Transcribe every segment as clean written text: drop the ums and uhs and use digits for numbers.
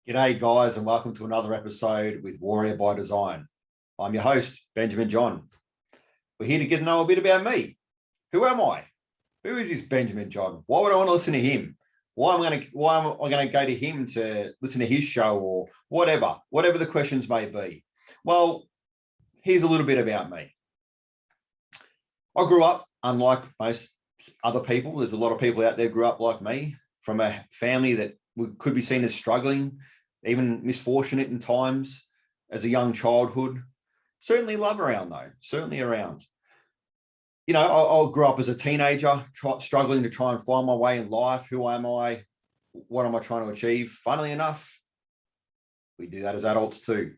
G'day, guys, and welcome to another episode with Warrior by Design. I'm your host, Benjamin John. We're here to get to know a bit about me. Who am I? Who is this Benjamin John? Why would I want to listen to him? Why am I going to go to him to listen to his show or whatever the questions may be? Well, here's a little bit about me. I grew up, unlike most other people, there's a lot of people out there grew up like me, from a family that could be seen as struggling, even misfortunate in times as a young childhood. Certainly love around though, certainly around. You know, I grew up as a teenager, struggling to try and find my way in life. Who am I? What am I trying to achieve? Funnily enough, we do that as adults too.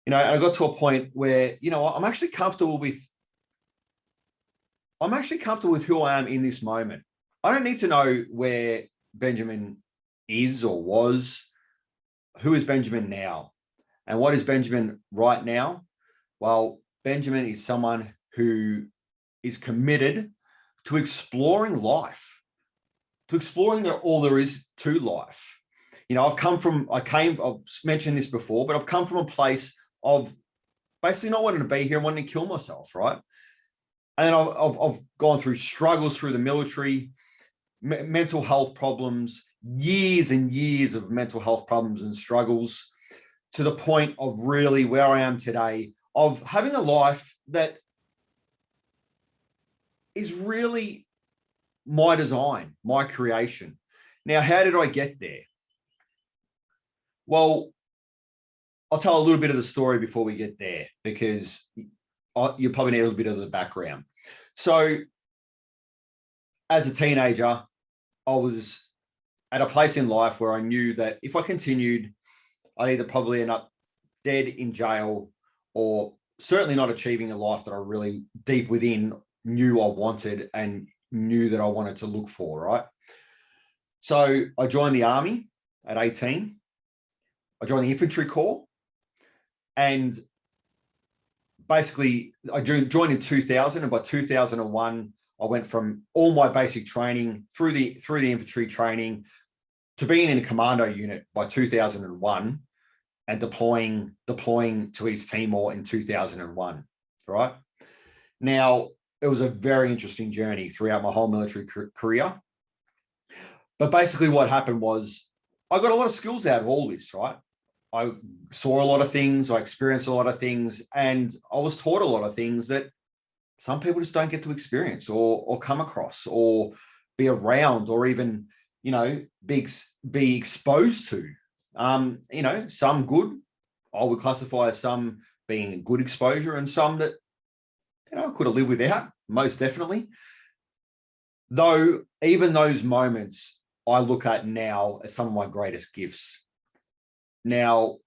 You know, and I got to a point where, you know, I'm actually comfortable with who I am in this moment. I don't need to know where Benjamin is or was. Who is Benjamin now? And what is Benjamin right now? Well, Benjamin is someone who is committed to exploring life, to exploring all there is to life. You know, I've mentioned this before, but I've come from a place of basically not wanting to be here and wanting to kill myself, right? And then I've gone through struggles through the military, mental health problems, years and years of mental health problems and struggles, to the point of really where I am today, of having a life that is really my design, my creation. Now, how did I get there? Well, I'll tell a little bit of the story before we get there, because you probably need a little bit of the background. So as a teenager, I was at a place in life where I knew that if I continued, I'd either probably end up dead in jail, or certainly not achieving a life that I really deep within knew I wanted and knew that I wanted to look for, right? So I joined the army at 18. I joined the infantry corps, and basically I joined in 2000, and by 2001, I went from all my basic training through the infantry training to being in a commando unit by 2001 and deploying to East Timor in 2001, right? Now, it was a very interesting journey throughout my whole military career. But basically what happened was I got a lot of skills out of all this, right? I saw a lot of things, I experienced a lot of things, and I was taught a lot of things that some people just don't get to experience or come across or be around, or even, you know, be exposed to. You know, some good, I would classify as some being good exposure, and some that, you know, I could have lived without, most definitely. Though even those moments I look at now as some of my greatest gifts. Now,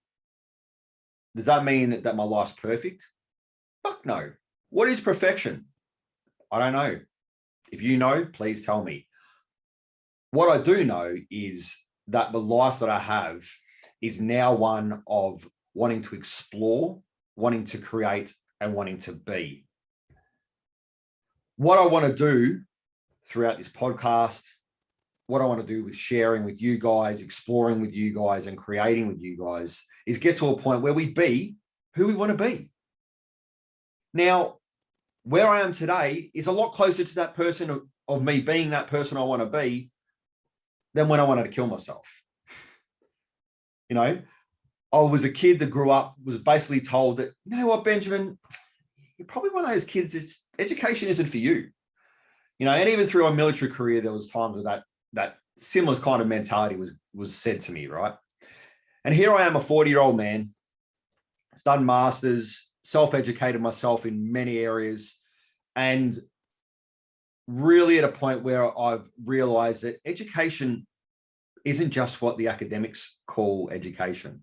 does that mean that my life's perfect? Fuck no. What is perfection? I don't know. If you know, please tell me. What I do know is that the life that I have is now one of wanting to explore, wanting to create, and wanting to be. What I want to do throughout this podcast, what I want to do with sharing with you guys, exploring with you guys, and creating with you guys, is get to a point where we be who we want to be. Now, where I am today is a lot closer to that person of me being that person I want to be than when I wanted to kill myself. You know, I was a kid that grew up, was basically told that, you know what, Benjamin, you're probably one of those kids that's education isn't for you. You know, and even through our military career, there was times where that similar kind of mentality was said to me, right? And here I am, a 40-year-old man, done masters, self-educated myself in many areas, and really at a point where I've realized that education isn't just what the academics call education.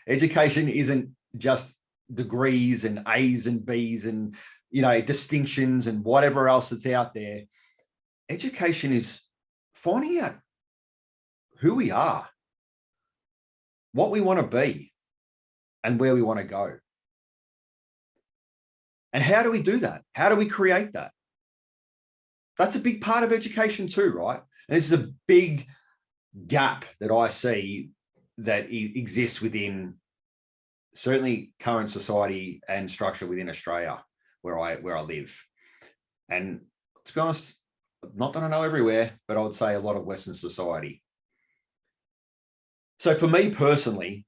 Education isn't just degrees and A's and B's and, you know, distinctions and whatever else that's out there. Education is finding out who we are, what we want to be, and where we want to go. And how do we do that? How do we create that? That's a big part of education too, right? And this is a big gap that I see that exists within certainly current society and structure within Australia, where I live. And to be honest, not that I know everywhere, but I would say a lot of Western society. So for me personally,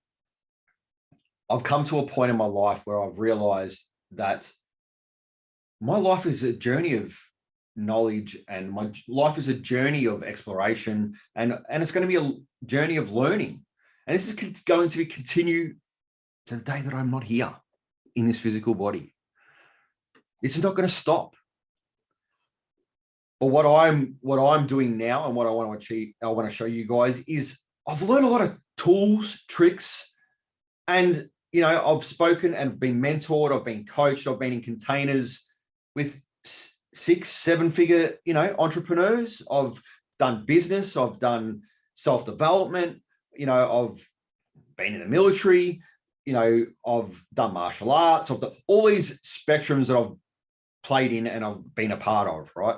I've come to a point in my life where I've realized that my life is a journey of knowledge, and my life is a journey of exploration, and it's going to be a journey of learning. And this is going to be continue to the day that I'm not here in this physical body. This is not going to stop. But what I'm doing now and what I want to achieve, I want to show you guys, is I've learned a lot of tools, tricks, and I've spoken and been mentored, I've been coached, I've been in containers with 6-7 figure, entrepreneurs. I've done business, I've done self-development, I've been in the military, I've done martial arts, I've done all these spectrums that I've played in and I've been a part of, right?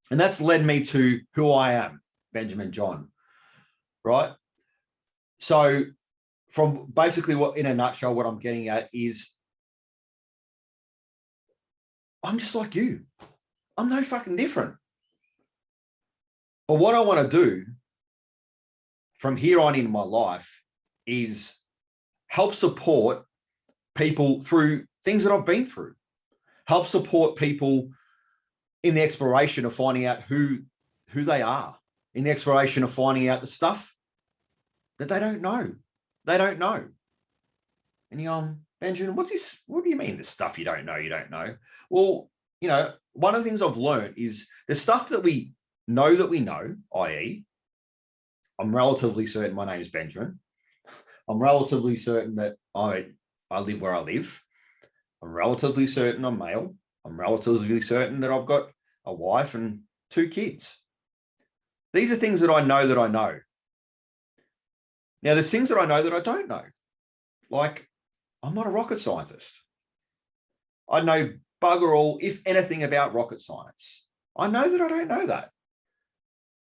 And that's led me to who I am, Benjamin John, right? So from basically in a nutshell, what I'm getting at is I'm just like you. I'm no fucking different. But what I want to do from here on in my life is help support people through things that I've been through, help support people in the exploration of finding out who they are, in the exploration of finding out the stuff that they don't know. They don't know. And Benjamin, what's this? What do you mean the stuff you don't know? You don't know. Well, one of the things I've learned is the stuff that we know, i.e., I'm relatively certain my name is Benjamin. I'm relatively certain that I live where I live. I'm relatively certain I'm male. I'm relatively certain that I've got a wife and 2 kids. These are things that I know that I know. Now, there's things that I know that I don't know. Like, I'm not a rocket scientist. I know bugger all, if anything, about rocket science. I know that I don't know that.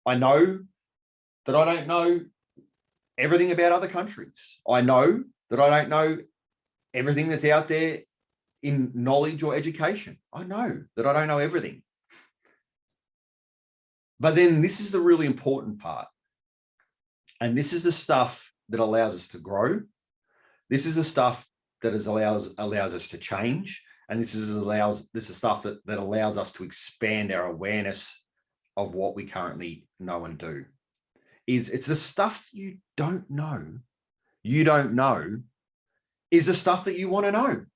I know that I don't know everything about other countries. I know that I don't know everything that's out there in knowledge or education. I know that I don't know everything. But then this is the really important part. And this is the stuff that allows us to grow. This is the stuff that allows us to change. And this is the stuff that allows us to expand our awareness of what we currently know and do. It's the stuff you don't know is the stuff that you want to know.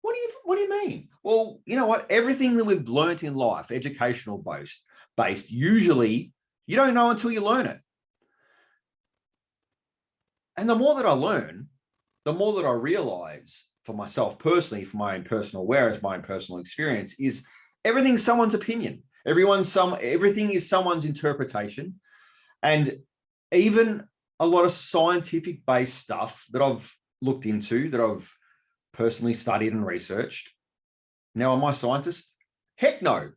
What do you mean? Well, you know what? Everything that we've learned in life, educational based, usually you don't know until you learn it. And the more that I learn, the more that I realize for myself personally, for my own personal awareness, my own personal experience, is everything's someone's opinion. Everything is someone's interpretation. And even a lot of scientific based stuff that I've looked into, that I've personally studied and researched. Now, am I a scientist? Heck no,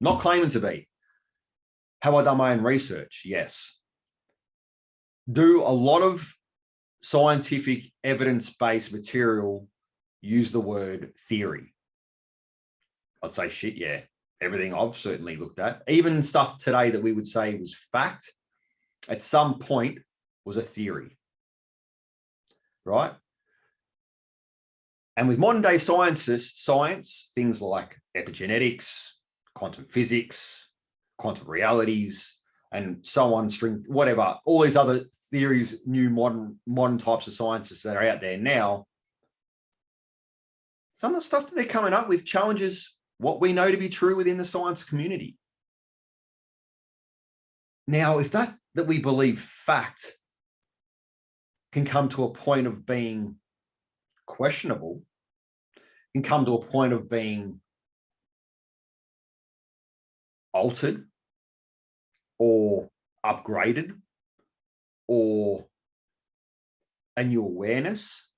not claiming to be. Have I done my own research? Yes. Do a lot of scientific evidence-based material use the word theory? I'd say shit, yeah. Everything I've certainly looked at, even stuff today that we would say was fact, at some point was a theory, right? And with modern day science, things like epigenetics, quantum physics, quantum realities, and so on, whatever, all these other theories, new modern types of sciences that are out there now, some of the stuff that they're coming up with challenges what we know to be true within the science community. Now, if that we believe fact can come to a point of being questionable, can come to a point of being altered or upgraded or a new awareness,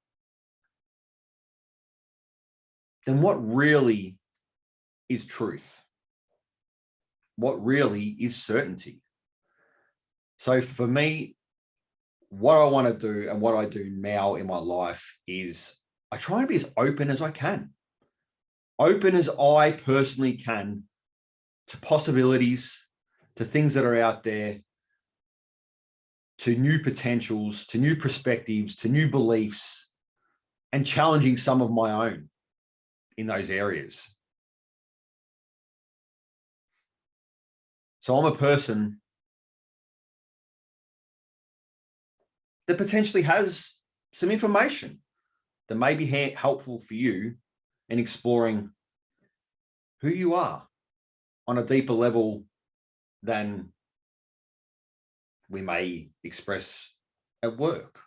then what really is truth? What really is certainty? So for me, what I want to do and what I do now in my life is I try and be as open as I can. Open as I personally can to possibilities, to things that are out there, to new potentials, to new perspectives, to new beliefs, and challenging some of my own in those areas. So I'm a person that potentially has some information that may be helpful for you in exploring who you are on a deeper level than we may express at work.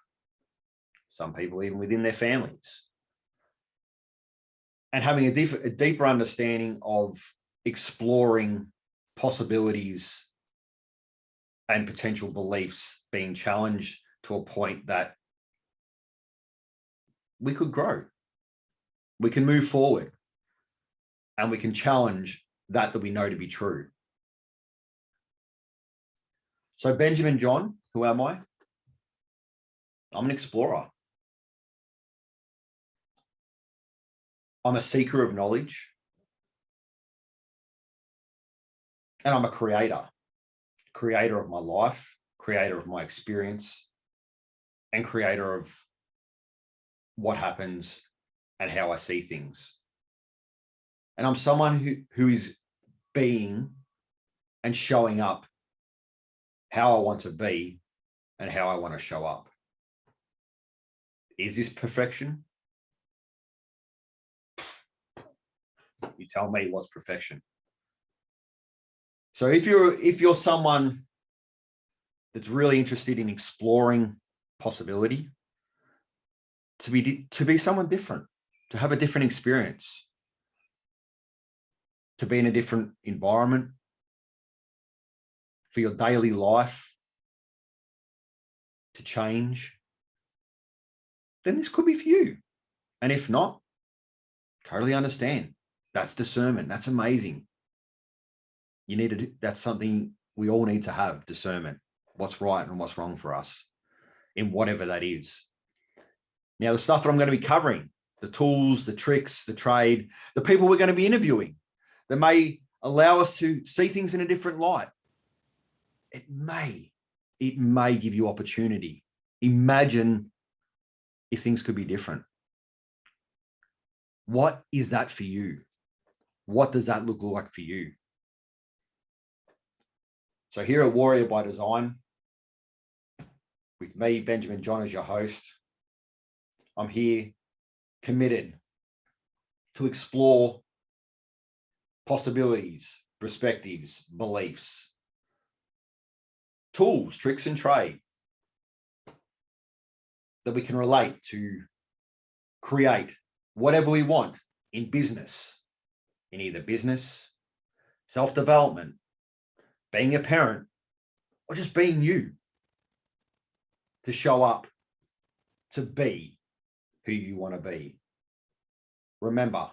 Some people even within their families. And having a deeper understanding of exploring possibilities and potential beliefs being challenged to a point that we could grow, we can move forward, and we can challenge that we know to be true. So Benjamin John, who am I? I'm an explorer. I'm a seeker of knowledge. And I'm a creator of my life, creator of my experience, and creator of what happens and how I see things. And I'm someone who is being and showing up how I want to be and how I want to show up. Is this perfection? You tell me what's perfection. So if you're someone that's really interested in exploring possibility, to be someone different, to have a different experience, to be in a different environment, for your daily life to change, then this could be for you. And if not, totally understand. That's discernment. That's amazing. That's something we all need to have, discernment. What's right and what's wrong for us in whatever that is. Now, the stuff that I'm going to be covering, the tools, the tricks, the trade, the people we're going to be interviewing that may allow us to see things in a different light. It may give you opportunity. Imagine if things could be different. What is that for you? What does that look like for you? So here at Warrior by Design, with me, Benjamin John, as your host, I'm here committed to explore possibilities, perspectives, beliefs, tools, tricks, and trade that we can relate to create whatever we want in business, in either business, self-development, being a parent, or just being you, to show up, to be who you want to be. Remember,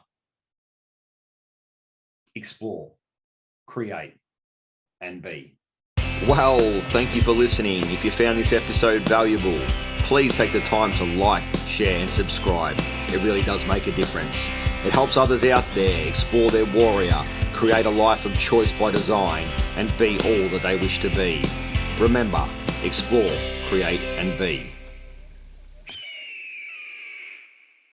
explore, create, and be. Well, thank you for listening. If you found this episode valuable, please take the time to like, share, and subscribe. It really does make a difference. It helps others out there explore their warrior, create a life of choice by design, and be all that they wish to be. Remember, explore, create, and be.